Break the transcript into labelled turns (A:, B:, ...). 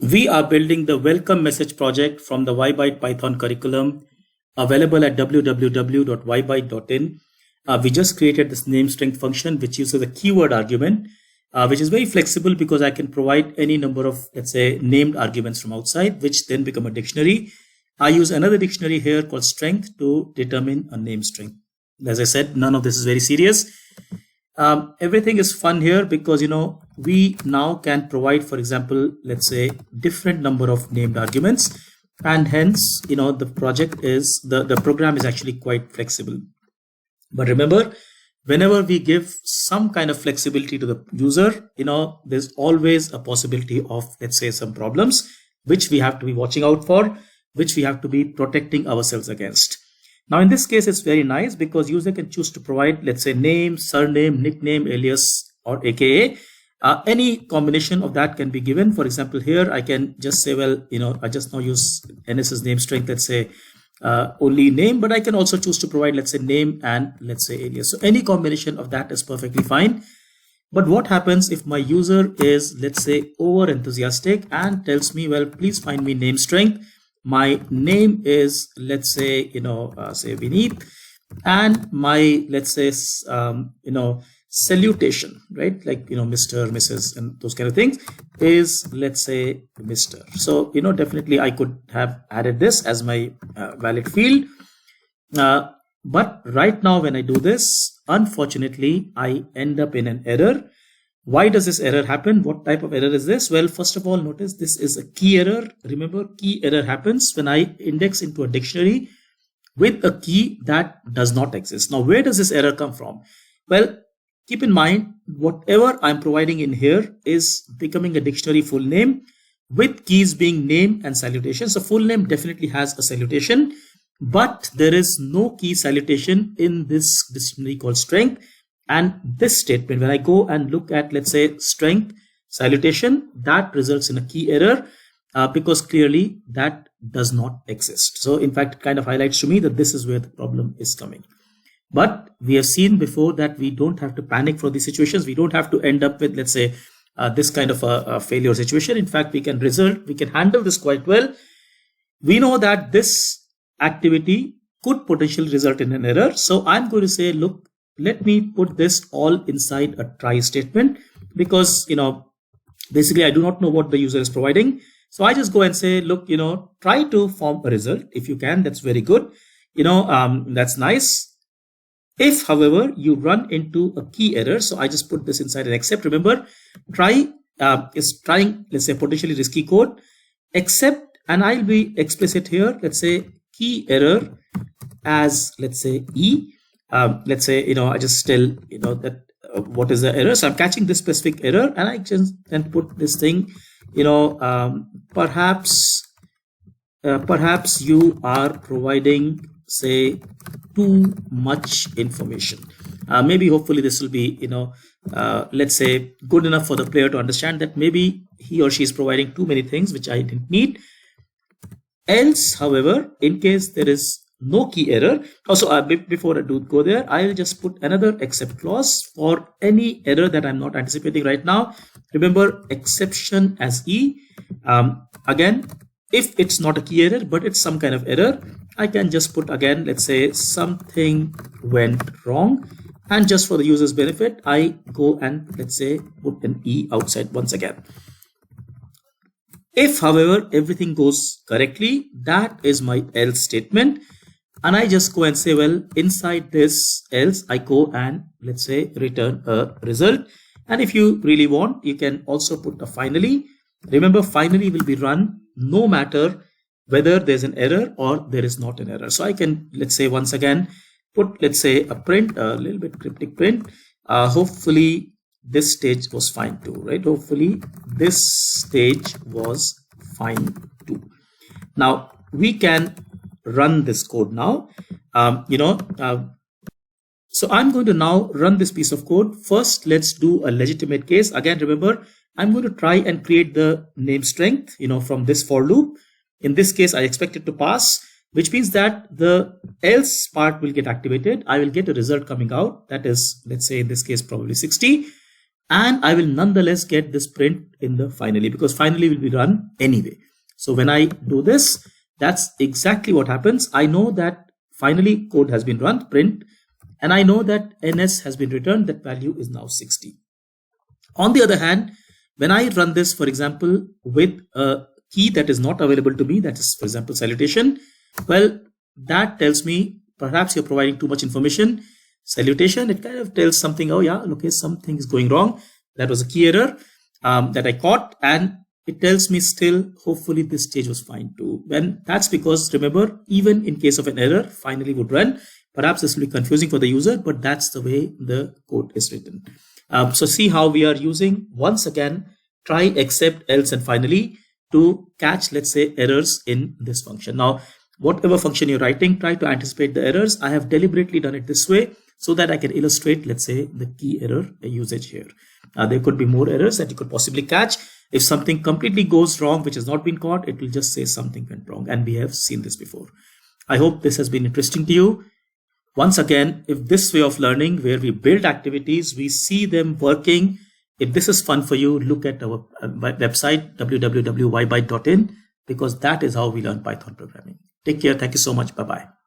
A: We are building the welcome message project from the YByte Python curriculum available at www.ybyte.in. We just created this name string function which uses a keyword argument, which is very flexible because I can provide any number of, let's say, named arguments from outside, which then become a dictionary. I use another dictionary here called strength to determine a name string. As I said, none of this is very serious. Everything is fun here because we now can provide, for example, let's say different number of named arguments, and hence the project is the program is actually quite flexible. But remember, whenever we give some kind of flexibility to the user, there's always a possibility of, let's say, some problems which we have to be watching out for, which we have to be protecting ourselves against. Now, in this case, it's very nice because user can choose to provide, let's say, name, surname, nickname, alias, or AKA. Any combination of that can be given. For example, here I can just say, well, I just now use NS's name string, let's say, only name, but I can also choose to provide, let's say, name and let's say alias. So any combination of that is perfectly fine. But what happens if my user is, let's say, over enthusiastic and tells me, well, please find me name string. My name is, let's say, say Vineet, and my, let's say, salutation, right? Like, Mr., Mrs., and those kind of things is, let's say, Mr. So, definitely I could have added this as my valid field. But right now when I do this, unfortunately, I end up in an error. Why does this error happen? What type of error is this? Well, first of all, notice this is a key error. Remember, key error happens when I index into a dictionary with a key that does not exist. Now, where does this error come from? Well, keep in mind, whatever I'm providing in here is becoming a dictionary full name with keys being name and salutation. So full name definitely has a salutation, but there is no key salutation in this dictionary called strength. And this statement, when I go and look at, let's say, strength salutation, that results in a key error because clearly that does not exist. So in fact, it kind of highlights to me that this is where the problem is coming. But we have seen before that we don't have to panic for these situations. We don't have to end up with, let's say, this kind of a failure situation. In fact, we can handle this quite well. We know that this activity could potentially result in an error. So I'm going to say, look, let me put this all inside a try statement because, basically I do not know what the user is providing. So I just go and say, look, try to form a result. If you can, that's very good. That's nice. If, however, you run into a key error, so I just put this inside an except. Remember, try is trying, let's say, potentially risky code, except, and I'll be explicit here, let's say key error as, let's say, E. Let's say, I just tell, that what is the error. So I'm catching this specific error and I just then put this thing, perhaps you are providing, say, too much information. Maybe hopefully this will be, let's say, good enough for the player to understand that maybe he or she is providing too many things which I didn't need. Else, however, in case there is no key error. Also, before I do go there, I'll just put another except clause for any error that I'm not anticipating right now. Remember, exception as E. Again, if it's not a key error, but it's some kind of error, I can just put again, let's say something went wrong. And just for the user's benefit, I go and, let's say, put an E outside once again. If, however, everything goes correctly, that is my else statement. And I just go and say, well, inside this else, I go and, let's say, return a result. And if you really want, you can also put a finally. Remember, finally will be run no matter whether there's an error or there is not an error. So I can, let's say, once again, put, let's say, a print, a little bit cryptic print. Hopefully, this stage was fine too, right? Hopefully, this stage was fine too. Now, we can run this code now. So I'm going to now run this piece of code. First, let's do a legitimate case. Again, remember, I'm going to try and create the name strength, from this for loop. In this case, I expect it to pass, which means that the else part will get activated. I will get a result coming out. That is, let's say in this case, probably 60. and I will nonetheless get this print in the finally, because finally will be run anyway. So when I do this, that's exactly what happens. I know that finally code has been run, print, and I know that NS has been returned. That value is now 60. On the other hand, when I run this, for example, with a key that is not available to me, that is, for example, salutation, well, that tells me perhaps you're providing too much information. Salutation, it kind of tells something, oh yeah, okay, something is going wrong. That was a key error that I caught, and it tells me still, hopefully this stage was fine too. When that's because, remember, even in case of an error, finally would run. Perhaps this will be confusing for the user, but that's the way the code is written. So see how we are using, once again, try, except, else, and finally to catch, let's say, errors in this function. Now, whatever function you're writing, try to anticipate the errors. I have deliberately done it this way so that I can illustrate, let's say, the key error usage here. There could be more errors that you could possibly catch. If something completely goes wrong, which has not been caught, it will just say something went wrong. And we have seen this before. I hope this has been interesting to you. Once again, if this way of learning where we build activities, we see them working, if this is fun for you, look at our website, www.ybyte.in, because that is how we learn Python programming. Take care. Thank you so much. Bye-bye.